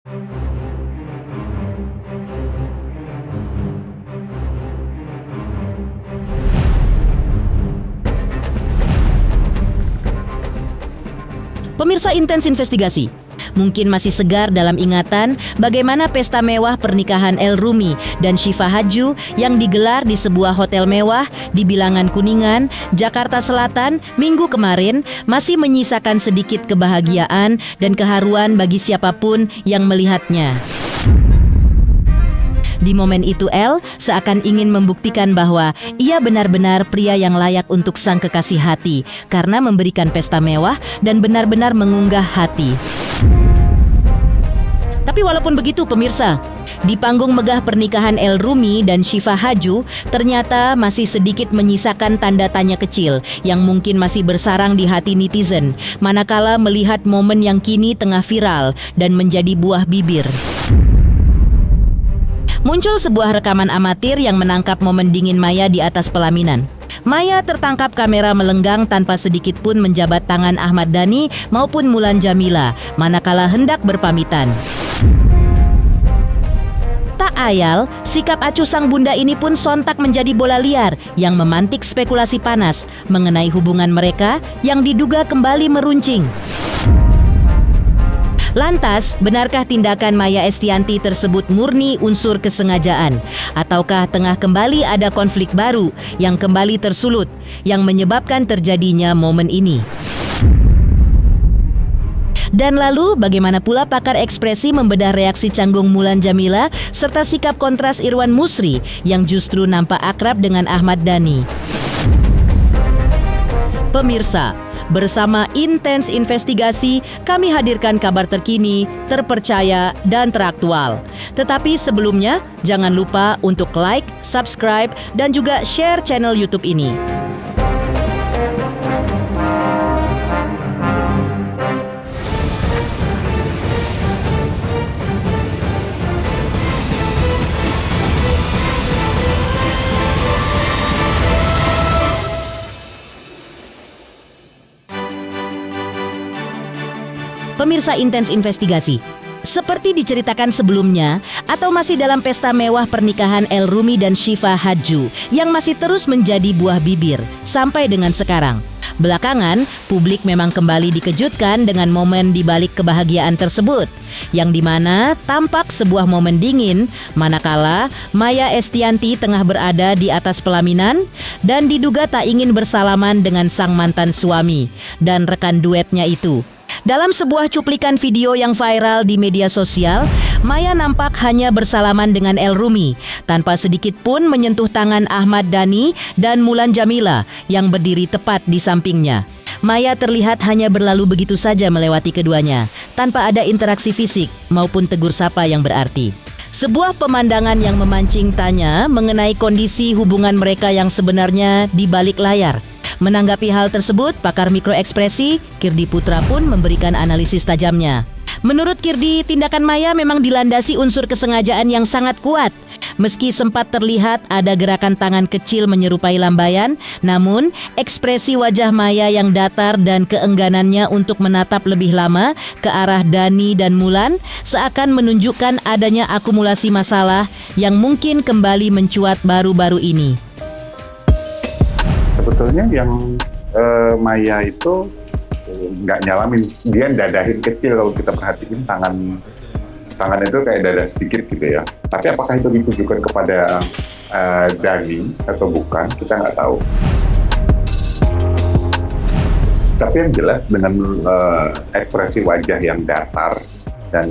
Pemirsa Intens Investigasi, mungkin masih segar dalam ingatan bagaimana pesta mewah pernikahan El Rumi dan Syifa Hadju yang digelar di sebuah hotel mewah di Bilangan Kuningan, Jakarta Selatan, Minggu kemarin masih menyisakan sedikit kebahagiaan dan keharuan bagi siapapun yang melihatnya. Di momen itu El seakan ingin membuktikan bahwa ia benar-benar pria yang layak untuk sang kekasih hati karena memberikan pesta mewah dan benar-benar mengunggah hati. Tapi walaupun begitu pemirsa, di panggung megah pernikahan El Rumi dan Syifa Hadju ternyata masih sedikit menyisakan tanda tanya kecil yang mungkin masih bersarang di hati netizen manakala melihat momen yang kini tengah viral dan menjadi buah bibir. Muncul sebuah rekaman amatir yang menangkap momen dingin Maya di atas pelaminan. Maya tertangkap kamera melenggang tanpa sedikit pun menjabat tangan Ahmad Dhani maupun Mulan Jameela manakala hendak berpamitan. Tak ayal, sikap acuh sang bunda ini pun sontak menjadi bola liar yang memantik spekulasi panas mengenai hubungan mereka yang diduga kembali meruncing. Lantas, benarkah tindakan Maya Estianty tersebut murni unsur kesengajaan? Ataukah tengah kembali ada konflik baru yang kembali tersulut yang menyebabkan terjadinya momen ini? Dan lalu, bagaimana pula pakar ekspresi membedah reaksi canggung Mulan Jameela serta sikap kontras Irwan Musri yang justru nampak akrab dengan Ahmad Dhani? Pemirsa, bersama Intens Investigasi, kami hadirkan kabar terkini, terpercaya, dan teraktual. Tetapi sebelumnya, jangan lupa untuk like, subscribe, dan juga share channel YouTube ini. Pemirsa Intens Investigasi, seperti diceritakan sebelumnya atau masih dalam pesta mewah pernikahan El Rumi dan Syifa Hadju yang masih terus menjadi buah bibir sampai dengan sekarang. Belakangan, publik memang kembali dikejutkan dengan momen di balik kebahagiaan tersebut, yang dimana tampak sebuah momen dingin manakala Maya Estianty tengah berada di atas pelaminan dan diduga tak ingin bersalaman dengan sang mantan suami dan rekan duetnya itu. Dalam sebuah cuplikan video yang viral di media sosial, Maya nampak hanya bersalaman dengan El Rumi tanpa sedikit pun menyentuh tangan Ahmad Dhani dan Mulan Jameela yang berdiri tepat di sampingnya. Maya terlihat hanya berlalu begitu saja melewati keduanya, tanpa ada interaksi fisik maupun tegur sapa yang berarti. Sebuah pemandangan yang memancing tanya mengenai kondisi hubungan mereka yang sebenarnya di balik layar. Menanggapi hal tersebut, pakar mikroekspresi Kirdi Putra pun memberikan analisis tajamnya. Menurut Kirdi, tindakan Maya memang dilandasi unsur kesengajaan yang sangat kuat. Meski sempat terlihat ada gerakan tangan kecil menyerupai lambaian, namun ekspresi wajah Maya yang datar dan keengganannya untuk menatap lebih lama ke arah Dhani dan Mulan seakan menunjukkan adanya akumulasi masalah yang mungkin kembali mencuat baru-baru ini. Sebetulnya yang Maya itu nggak nyalamin, dia dadahin kecil kalau kita perhatiin tangan itu kayak dada sedikit gitu ya. Tapi apakah itu ditujukan kepada Dhani atau bukan, kita nggak tahu. Tapi yang jelas dengan ekspresi wajah yang datar dan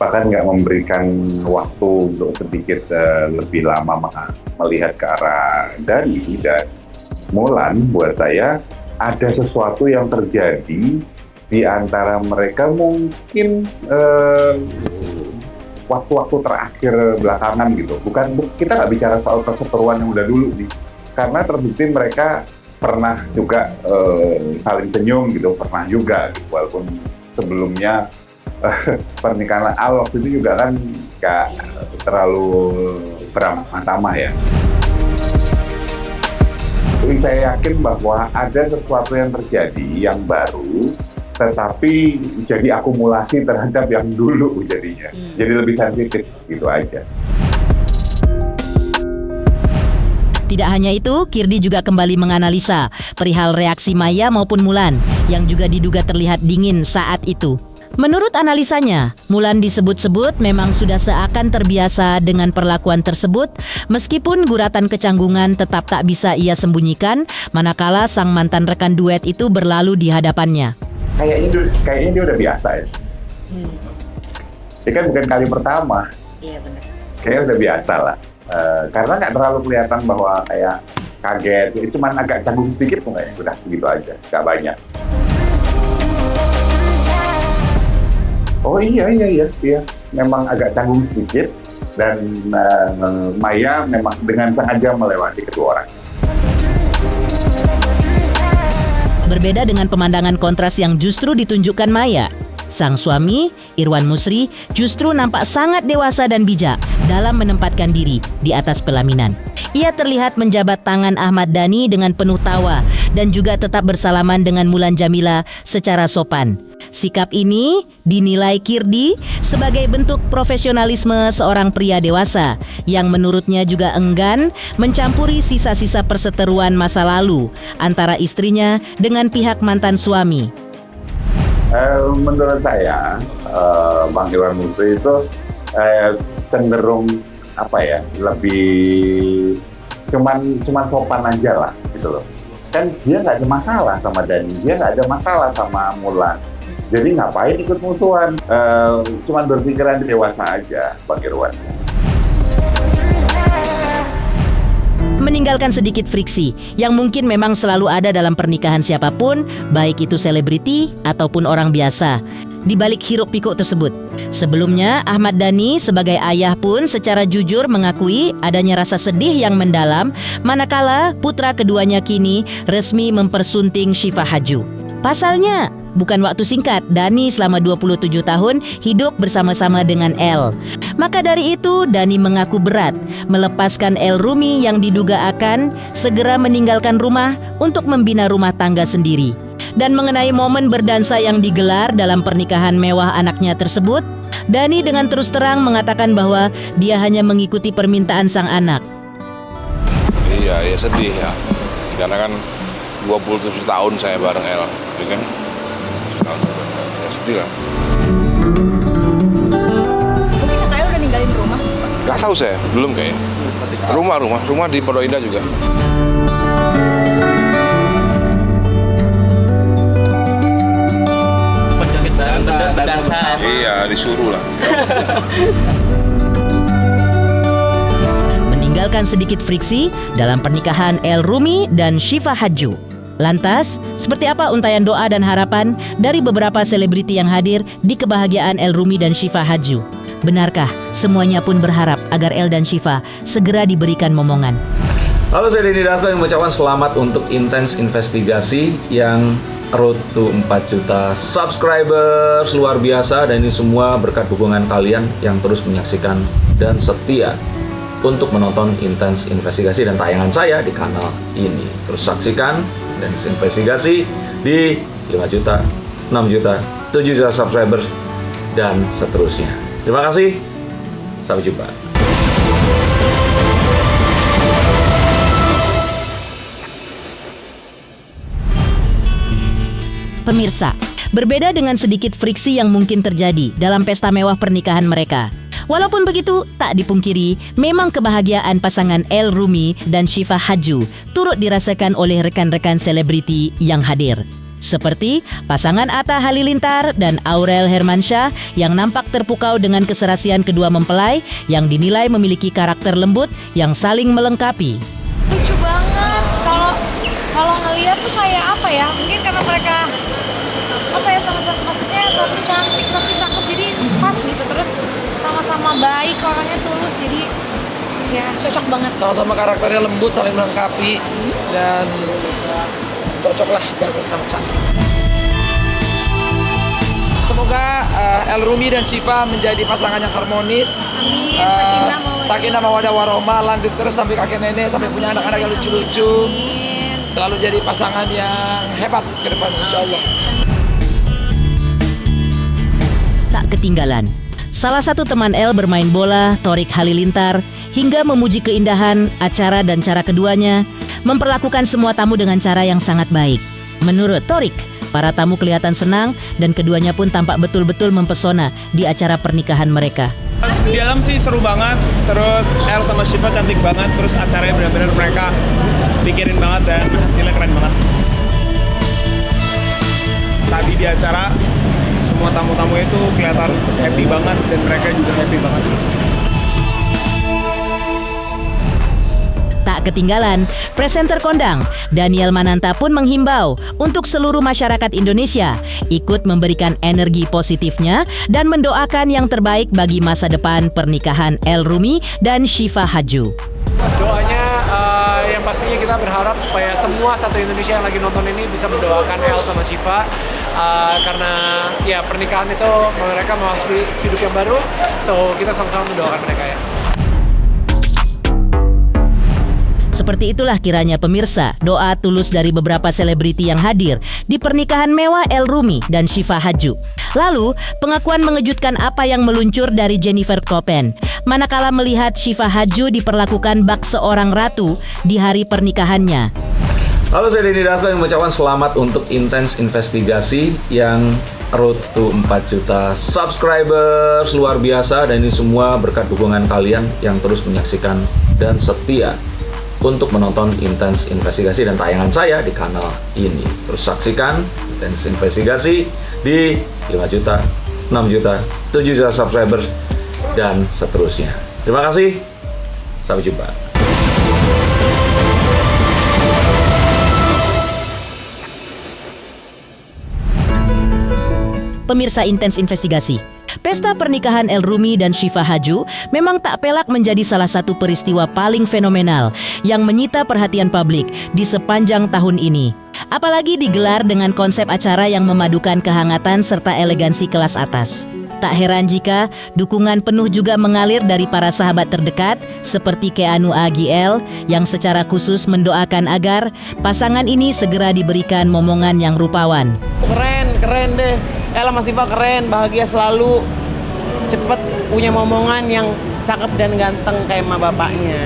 bahkan nggak memberikan waktu untuk sedikit lebih lama melihat ke arah Dhani dan Mulan, buat saya ada sesuatu yang terjadi di antara mereka mungkin waktu-waktu terakhir belakangan gitu. Kita nggak bicara soal perseteruan yang udah dulu nih, karena terbukti mereka pernah juga saling senyum gitu, pernah juga gitu. Walaupun sebelumnya pernikahan Al waktu itu juga kan nggak terlalu beramah-tamah ya. Jadi saya yakin bahwa ada sesuatu yang terjadi yang baru tetapi jadi akumulasi terhadap yang dulu jadinya. Jadi lebih sensitif gitu aja. Tidak hanya itu, Kirdi juga kembali menganalisa perihal reaksi Maya maupun Mulan yang juga diduga terlihat dingin saat itu. Menurut analisanya, Mulan disebut-sebut memang sudah seakan terbiasa dengan perlakuan tersebut, meskipun guratan kecanggungan tetap tak bisa ia sembunyikan manakala sang mantan rekan duet itu berlalu di hadapannya. Kayaknya dia udah biasa ya. Ini kan bukan kali pertama. Iya benar. Kayaknya udah biasa lah. Karena nggak terlalu kelihatan bahwa kayak kaget, itu cuma agak canggung sedikit tuh kayak udah begitu aja, nggak banyak. Oh iya, memang agak canggung sedikit dan Maya memang dengan sengaja melewati kedua orang. Berbeda dengan pemandangan kontras yang justru ditunjukkan Maya, sang suami, Irwan Musri, justru nampak sangat dewasa dan bijak dalam menempatkan diri di atas pelaminan. Ia terlihat menjabat tangan Ahmad Dhani dengan penuh tawa dan juga tetap bersalaman dengan Mulan Jamila secara sopan. Sikap ini dinilai Kirdi sebagai bentuk profesionalisme seorang pria dewasa yang menurutnya juga enggan mencampuri sisa-sisa perseteruan masa lalu antara istrinya dengan pihak mantan suami. Menurut saya, Bang Irwan Musri itu cenderung lebih cuman sopan aja lah gitu loh. Kan dia nggak ada masalah sama Dhani, dia nggak ada masalah sama Mulan. Jadi ngapain ikut musuhan? Cuman berpikiran dewasa aja, Bang Irwan. Meninggalkan sedikit friksi yang mungkin memang selalu ada dalam pernikahan siapapun, baik itu selebriti ataupun orang biasa, di balik hiruk-pikuk tersebut. Sebelumnya, Ahmad Dhani sebagai ayah pun secara jujur mengakui adanya rasa sedih yang mendalam manakala putra keduanya kini resmi mempersunting Syifa Haju. Pasalnya, bukan waktu singkat, Dhani selama 27 tahun hidup bersama-sama dengan El. Maka dari itu, Dhani mengaku berat melepaskan El Rumi yang diduga akan segera meninggalkan rumah untuk membina rumah tangga sendiri. Dan mengenai momen berdansa yang digelar dalam pernikahan mewah anaknya tersebut, Dhani dengan terus terang mengatakan bahwa dia hanya mengikuti permintaan sang anak. Iya, ya sedih ya. Karena kan 27 tahun saya bareng El, ya kan? Ya sedih lah. Mungkin kakaknya udah ninggalin rumah? Gak tahu saya, belum kayaknya. Rumah di Pondok Indah juga. Iya, disuruh lah. Meninggalkan sedikit friksi dalam pernikahan El Rumi dan Syifa Haju. Lantas, seperti apa untayan doa dan harapan dari beberapa selebriti yang hadir di kebahagiaan El Rumi dan Syifa Haju? Benarkah semuanya pun berharap agar El dan Syifa segera diberikan momongan? Halo, saya Denny Darto yang mengucapkan selamat untuk Intens Investigasi yang road to 4 juta subscribers, luar biasa. Dan ini semua berkat dukungan kalian yang terus menyaksikan dan setia untuk menonton Intens Investigasi dan tayangan saya di kanal ini. Terus saksikan Intens Investigasi di 5 juta, 6 juta, 7 juta subscribers dan seterusnya. Terima kasih, sampai jumpa. Pemirsa, berbeda dengan sedikit friksi yang mungkin terjadi dalam pesta mewah pernikahan mereka. Walaupun begitu, tak dipungkiri, memang kebahagiaan pasangan El Rumi dan Syifa Haju turut dirasakan oleh rekan-rekan selebriti yang hadir. Seperti pasangan Atta Halilintar dan Aurel Hermansyah yang nampak terpukau dengan keserasian kedua mempelai yang dinilai memiliki karakter lembut yang saling melengkapi. Lucu banget, kalau ngeliat tuh kayak apa ya, mungkin karena mereka sama-sama, maksudnya satu cantik, satu cakep, jadi pas gitu, terus sama-sama baik, orangnya tulus, jadi ya cocok banget. Sama-sama karakternya lembut, saling melengkapi, dan cocok lah ganteng sama cantik. Semoga El Rumi dan Syifa menjadi pasangan yang harmonis. Amin, sakinah mawaddah warohmah, lanjut terus sampai kakek nenek, sampai punya anak-anak yang lucu-lucu. Amin. Selalu jadi pasangan yang hebat ke depan, insya Allah. tak ketinggalan. Salah satu teman El bermain bola, Thorik Halilintar, hingga memuji keindahan acara dan cara keduanya memperlakukan semua tamu dengan cara yang sangat baik. Menurut Thorik, para tamu kelihatan senang dan keduanya pun tampak betul-betul mempesona di acara pernikahan mereka. Di dalam sih seru banget, terus El sama Shiva cantik banget, terus acaranya benar-benar mereka pikirin banget dan hasilnya keren banget. Tadi di acara semua tamu-tamu itu kelihatan happy banget dan mereka juga happy banget. Tak ketinggalan, presenter kondang Daniel Mananta pun menghimbau untuk seluruh masyarakat Indonesia ikut memberikan energi positifnya dan mendoakan yang terbaik bagi masa depan pernikahan El Rumi dan Shiva Hadju. Doanya yang pastinya kita berharap supaya semua satu Indonesia yang lagi nonton ini bisa mendoakan El sama Shiva karena ya pernikahan itu mereka memasuki hidup yang baru, so kita sama-sama mendoakan mereka ya. Seperti itulah kiranya pemirsa doa tulus dari beberapa selebriti yang hadir di pernikahan mewah El Rumi dan Shiva Hadju. Lalu, pengakuan mengejutkan apa yang meluncur dari Jennifer Koppen manakala melihat Shiva Hadju diperlakukan bak seorang ratu di hari pernikahannya. Lalu saya Denny Darto yang mengucapkan selamat untuk Intens Investigasi yang road to 4 juta subscribers, luar biasa, dan ini semua berkat dukungan kalian yang terus menyaksikan dan setia untuk menonton Intens Investigasi dan tayangan saya di kanal ini. Terus saksikan Intens Investigasi di 5 juta, 6 juta, 7 juta subscribers, dan seterusnya. Terima kasih, sampai jumpa. Pemirsa Intens Investigasi, pesta pernikahan El Rumi dan Shiva Hadju memang tak pelak menjadi salah satu peristiwa paling fenomenal yang menyita perhatian publik di sepanjang tahun ini. Apalagi digelar dengan konsep acara yang memadukan kehangatan serta elegansi kelas atas. Tak heran jika dukungan penuh juga mengalir dari para sahabat terdekat seperti Keanu AGL yang secara khusus mendoakan agar pasangan ini segera diberikan momongan yang rupawan. Keren deh. El sama Shiva keren, bahagia selalu. Cepet punya momongan yang cakep dan ganteng kayak emak bapaknya.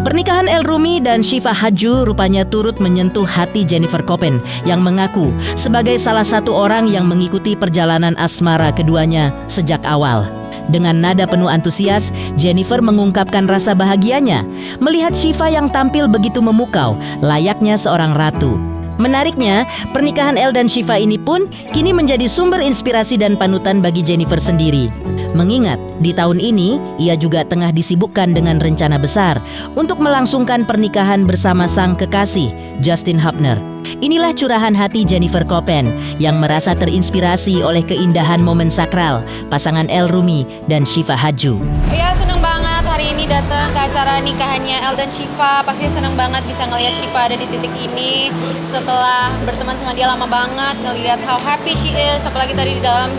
Pernikahan El Rumi dan Shiva Hadju rupanya turut menyentuh hati Jennifer Koppen yang mengaku sebagai salah satu orang yang mengikuti perjalanan asmara keduanya sejak awal. Dengan nada penuh antusias, Jennifer mengungkapkan rasa bahagianya melihat Shiva yang tampil begitu memukau, layaknya seorang ratu. Menariknya, pernikahan El dan Shiva ini pun kini menjadi sumber inspirasi dan panutan bagi Jennifer sendiri. Mengingat di tahun ini ia juga tengah disibukkan dengan rencana besar untuk melangsungkan pernikahan bersama sang kekasih Justin Hubner. Inilah curahan hati Jennifer Koppen yang merasa terinspirasi oleh keindahan momen sakral pasangan El Rumi dan Shiva Hadju. Ya, seneng banget hari ini datang ke acara nikahannya El dan Shiva. Pasti seneng banget bisa ngelihat Shiva ada di titik ini setelah berteman sama dia lama banget, ngelihat how happy she is, apalagi tadi di dalam.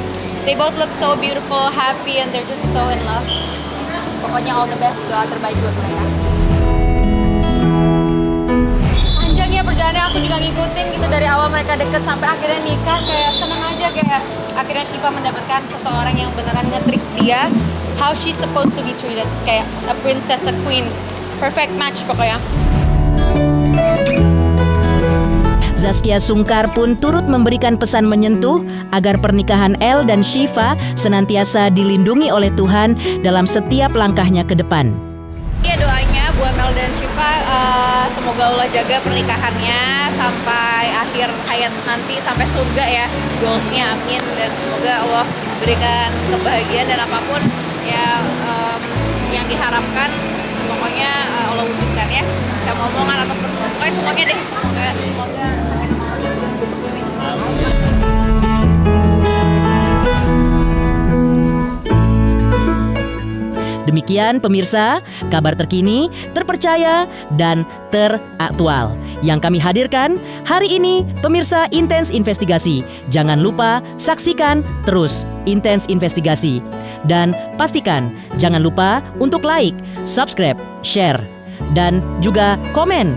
They both look so beautiful, happy, and they're just so in love. Pokoknya all the best, doa terbaik buat mereka. Panjang ya perjalanannya, aku juga ngikutin gitu dari awal mereka deket sampai akhirnya nikah. Kayak seneng aja, kayak akhirnya Shiva mendapatkan seseorang yang beneran nge-treat dia how she's supposed to be treated, kayak a princess, a queen. Perfect match pokoknya. Zaskia Sungkar pun turut memberikan pesan menyentuh agar pernikahan El dan Shiva senantiasa dilindungi oleh Tuhan dalam setiap langkahnya ke depan. Ya, doanya buat El dan Shiva, semoga Allah jaga pernikahannya sampai akhir hayat nanti, sampai surga ya, goalsnya, amin. Dan semoga Allah berikan kebahagiaan dan apapun ya yang diharapkan, pokoknya Allah wujudkan ya. Gak mau omongan ataupun pokoknya semuanya deh, semoga Demikian pemirsa, kabar terkini, terpercaya, dan teraktual yang kami hadirkan hari ini. Pemirsa Intens Investigasi, jangan lupa saksikan terus Intens Investigasi. Dan pastikan jangan lupa untuk like, subscribe, share, dan juga komen.